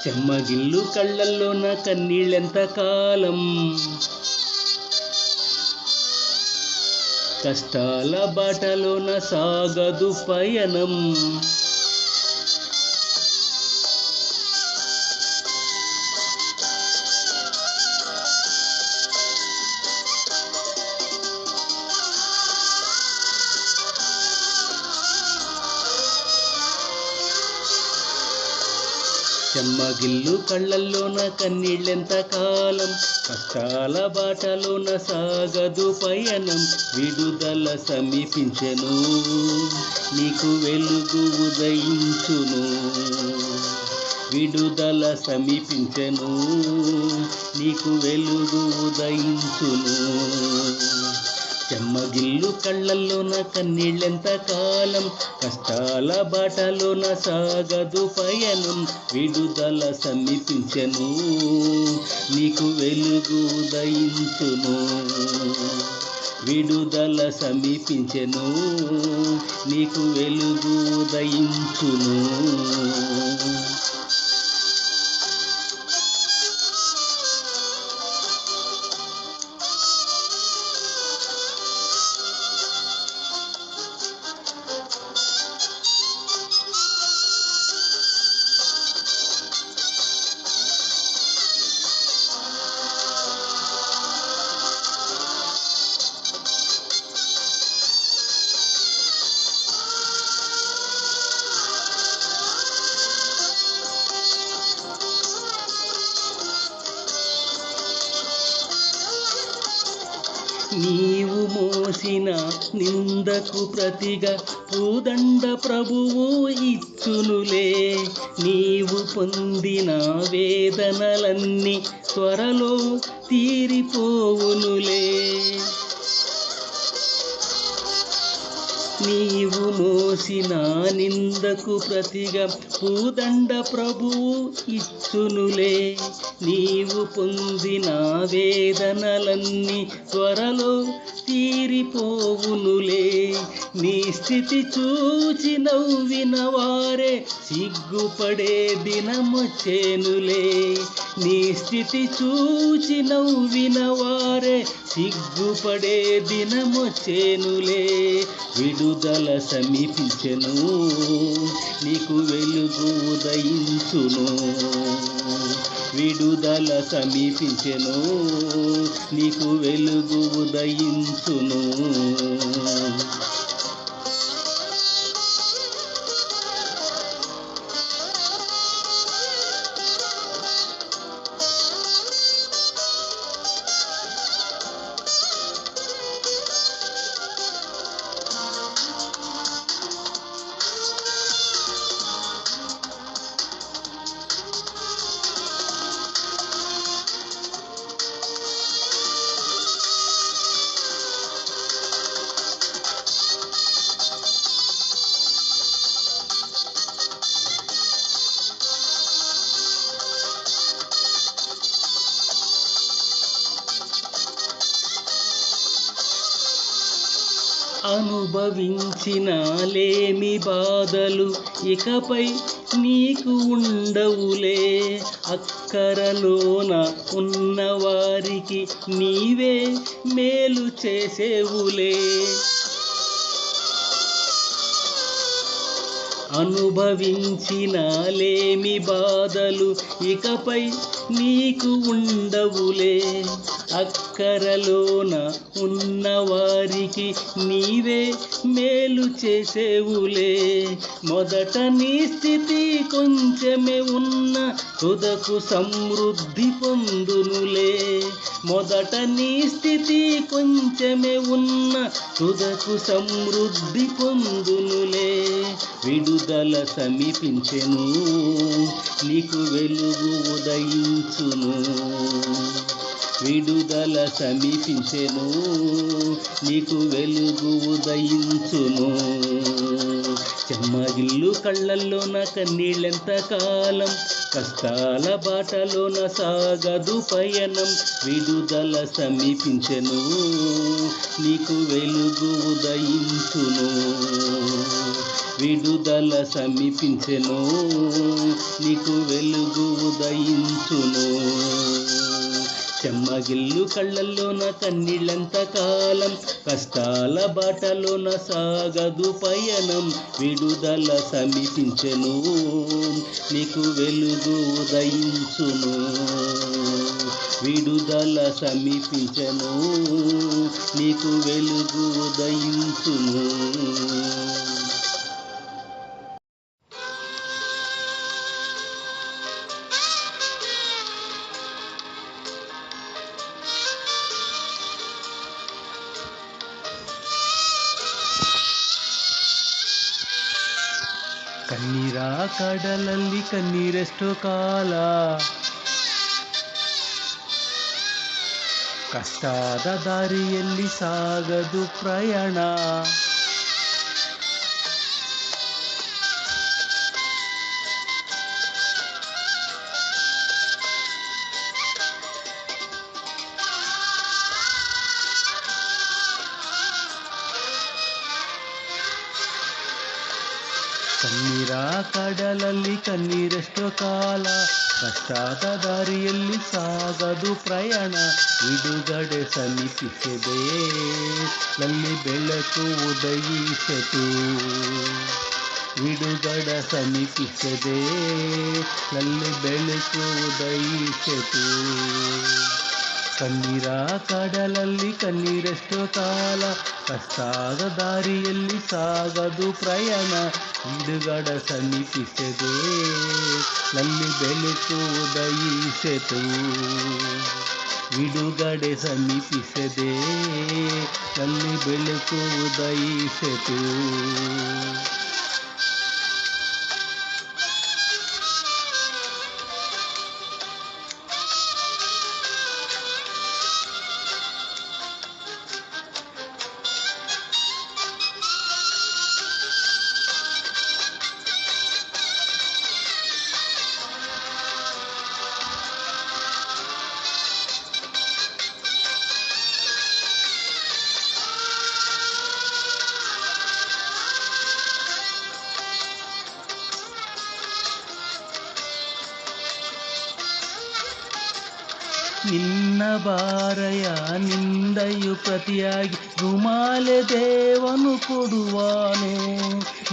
చెమ్మగిల్లు కళ్ళల్లోన కన్నీళ్ళెంత కాలం, కష్టాల బాటలోన సాగదు పయనం. చెమ్మగిల్లు కళ్ళల్లోన కన్నీళ్ళెంత కాలం, కష్టాల బాటలోన సాగదు పయనం. విడుదల సమీపించెను, నీకు వెలుగు ఉదయించును. విడుదల సమీపించెను, నీకు వెలుగు ఉదయించును. చెమ్మగిల్లు కళ్ళల్లోన కన్నీళ్ళెంత కాలం, కష్టాల బాటలోన సాగదు పయనం. విడుదల సమీపించెను, నీకు వెలుగు ఉదయించును. విడుదల సమీపించెను, నీకు వెలుగు ఉదయించును. నీవు మోసిన నిందకు ప్రతిగా పూదండ ప్రభువు ఇచ్చునులే. నీవు పొందిన వేదనలన్నీ త్వరలో తీరిపోవునులే. నీవు మోసిన నిందకు ప్రతిగా పూదండ ప్రభువు ఇచ్చునులే. నీవు పొందిన వేదనలన్నీ త్వరలో తీరిపోవునులే. నీ స్థితి చూచి నవ్విన వారే సిగ్గుపడే దినమొచ్చేనులే. నీ స్థితి చూచి నవ్విన వారే సిగ్గుపడే దినమొచ్చేనులే. విడుదల సమీపించెను, నీకు వెలుగు ఉదయించును. విడుదల సమీపించెను, నీకు వెలుగు ఉదయించును. అనుభవించిన లేమి బాధలు ఇకపై నీకు ఉండవులే. అక్కరలోన ఉన్నవారికి నీవే మేలు చేసేవులే. అనుభవించిన లేమి బాధలు ఇకపై నీకు ఉండవులే. అక్కరలోన ఉన్నవారికి నీవే మేలు చేసేవులే. మొదట నీ స్థితి కొంచెమే ఉన్న తుదకు సమృద్ధి పొందునులే. మొదట నీ స్థితి కొంచెమే ఉన్న తుదకు సమృద్ధి పొందునులే. విడుదల సమీపించెను, నీకు వెలుగు ఉదయించును. విడుదల సమీపించెను, నీకు వెలుగు ఉదయించును. చెమ్మగిల్లు కళ్ళల్లోన కన్నీళ్ళెంత కాలం, కష్టాల బాటలోన సాగదు పయనం. విడుదల సమీపించెను, నీకు వెలుగు ఉదయించును. విడుదల సమీపించెను, నీకు వెలుగు ఉదయించును. చెమ్మగిల్లు కళ్ళల్లోన కన్నీళ్ళంత కాలం, కష్టాల బాటలోన సాగదు పయనం. విడుదల సమీపించెను, నీకు వెలుగు ఉదయించును. విడుదల సమీపించెను, నీకు వెలుగు ఉదయించును. ಕಣ್ಣೀರ ಕಡಲಲ್ಲಿ ಕಣ್ಣೀರೆಷ್ಟೋ ಕಾಲ, ಕಷ್ಟದ ದಾರಿಯಲ್ಲಿ ಸಾಗದು ಪ್ರಯಾಣ. ಕಣ್ಣೀರ ಕಡಲಲ್ಲಿ ಕಣ್ಣೀರೆಷ್ಟೋ ಕಾಲ, ಕಷ್ಟದ ದಾರಿಯಲ್ಲಿ ಸಾಗದು ಪ್ರಯಾಣ. ಬಿಡುಗಡೆ ಸಮೀಪಿಸಿದೆ, ನಲ್ಲಿ ಬೆಳಕು ಉದಯಿಸಿತು. ಬಿಡುಗಡೆ ಸಮೀಪಿಸಿದೆ, ನಲ್ಲಿ ಬೆಳಕು ಉದಯಿಸಿತು. ಕಣ್ಣೀರ ಕಡಲಲ್ಲಿ ಕಣ್ಣೀರೆಷ್ಟೋ ಕಾಲ, ಕಷ್ಟದ ದಾರಿಯಲ್ಲಿ ಸಾಗದು ಪ್ರಯಾಣ. ಬಿಡುಗಡೆ ಸಮೀಪಿಸಿದೆ, ನಲ್ಲಿ ಬೆಳಕು ಉದಯಿಸಿತು. ಬಿಡುಗಡೆ ಸಮೀಪಿಸಿದೆ, ನಲ್ಲಿ ಬೆಳಕು ಉದಯಿಸಿತು. ನಿನ್ನ ಬಾರಯ ನಿಂದೆಯು ಪ್ರತಿಯಾಗಿ ರುಮಾಲೆ ದೇವನು ಕೊಡುವಾನು.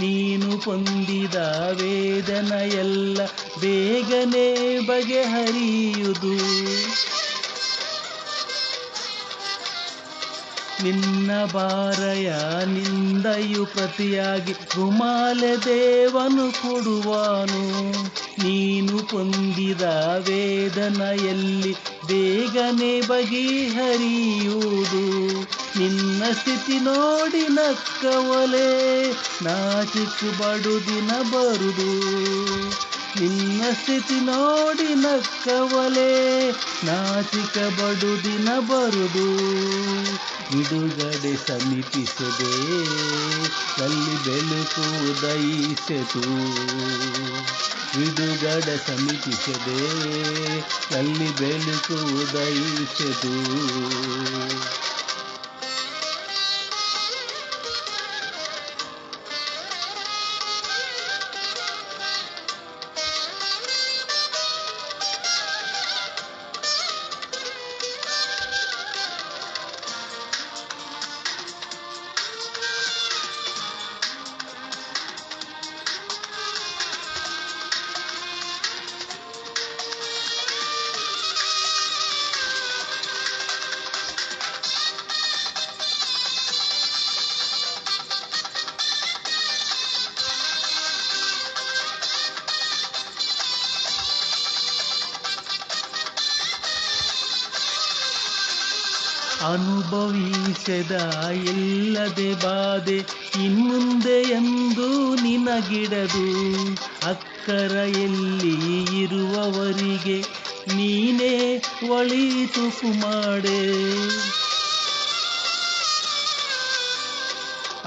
ನೀನು ಹೊಂದಿದ ವೇದನ ಎಲ್ಲ ಬೇಗನೆ ಬಗೆಹರಿಯುವುದು. ನಿನ್ನ ಬಾರಯ ನಿಂದೆಯು ಪ್ರತಿಯಾಗಿ ರುಮಾಲೆ ದೇವನು ಕೊಡುವಾನು. ನೀನು ಹೊಂದಿದ ವೇದನ ಎಲ್ಲಿ ಬೇಗನೆ ಬಗೆಹರಿಯುವುದು. ನಿನ್ನ ಸ್ಥಿತಿ ನೋಡಿ ನಕ್ಕವಲೇ ನಾಚಿಕೆ ಬಡು ದಿನ ಬರುದು. ನಿನ್ನ ಸ್ಥಿತಿ ನೋಡಿ ನಕ್ಕವಲೇ ನಾಚಿಕೆ ಬಡು ದಿನ ಬರುದು. ಬಿಡುಗಡೆ ಸಮೀಪಿಸಿದೆ, ಅಲ್ಲಿ ಬೆಳಕು ಉದಯಿಸಿತು. ಬಿಡುಗಡೆ ಸಮೀಪಿಸಿದೆ, ಅಲ್ಲಿ ಬೆಳಕು ಉದಯಿಸಿತು. ಅನುಭವಿಸದ ಇಲ್ಲದೆ ಬಾಧೆ ಇನ್ಮುಂದೆ ಎಂದು ನಿನಗಿಡದು. ಅಕ್ಕರೆಯಲ್ಲಿ ಇರುವವರಿಗೆ ನೀನೇ ಒಳಿತು ಮಾಡೆ.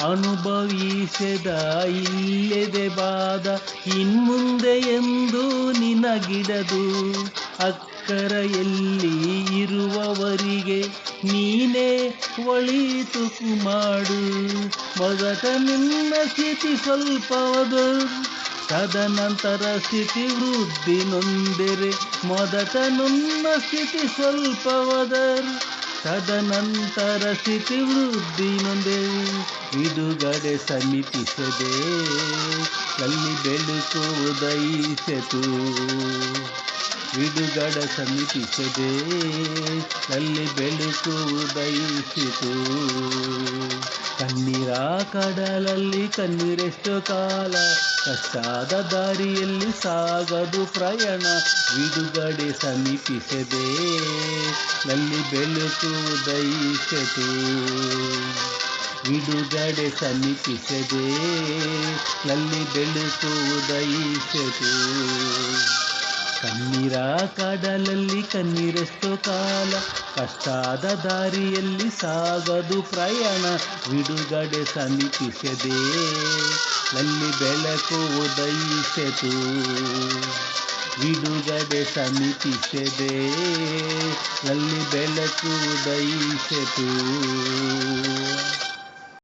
ಅನುಭವಿಸದ ಇಲ್ಲದೆ ಬಾದ ಇನ್ಮುಂದೆ ಎಂದು ನಿನಗಿಡದು. ಅಕ್ಕರೆಯಲ್ಲಿ ಇರುವವರಿಗೆ ನೀನೇ ಒಳಿತು ಮಾಡು. ಮೊದಟ ನಿನ್ನ ಸ್ಥಿತಿ ಸ್ವಲ್ಪವದು, ತದನಂತರ ಸ್ಥಿತಿ ವೃದ್ಧಿ ನೊಂದರೆ. ಮೊದಟ ನನ್ನ ಸ್ಥಿತಿ ಸ್ವಲ್ಪವದರು, ತದನಂತರ ಸ್ಥಿತಿ ವೃದ್ಧಿ ನೊಂದೆವು. ಬಿಡುಗಡೆ ಸಮೀಪಿಸದೆ ಅಲ್ಲಿ ಬೆಳಕು ಉದಯಿಸಿತು. ಬಿಡುಗಡೆ ಸಮೀಪಿಸದೆ ಅಲ್ಲಿ ಬೆಳಕು ಉದಯಿಸಿತು. ಕಣ್ಣೀರ ಕಡಲಲ್ಲಿ ಕಣ್ಣೀರೆಷ್ಟು ಕಾಲ, ಕಷ್ಟಾದ ದಾರಿಯಲ್ಲಿ ಸಾಗದು ಪ್ರಯಾಣ. ಬಿಡುಗಡೆ ಸಮೀಪಿಸದೆ ಅಲ್ಲಿ ಬೆಳಕು ಉದಯಿಸಿತು. ಬಿಡುಗಡೆ ಸಮೀಪಿಸದೆ ಅಲ್ಲಿ ಬೆಳಕು ಉದಯಿಸಿತು. ಕಣ್ಣೀರ ಕಡಲಲ್ಲಿ ಕಣ್ಣೀರೆಷ್ಟು ಕಾಲ, ಕಷ್ಟಾದ ದಾರಿಯಲ್ಲಿ ಸಾಗದು ಪ್ರಯಾಣ. ಬಿಡುಗಡೆ ಸಮೀಪಿಸದೆ ಅಲ್ಲಿ ಬೆಳಕು ಉದಯಿಸಿತು. ಬಿಡುಗಡೆ ಸಮೀಪಿಸದೆ ಅಲ್ಲಿ ಬೆಳಕು ಉದಯಿಸಿತು.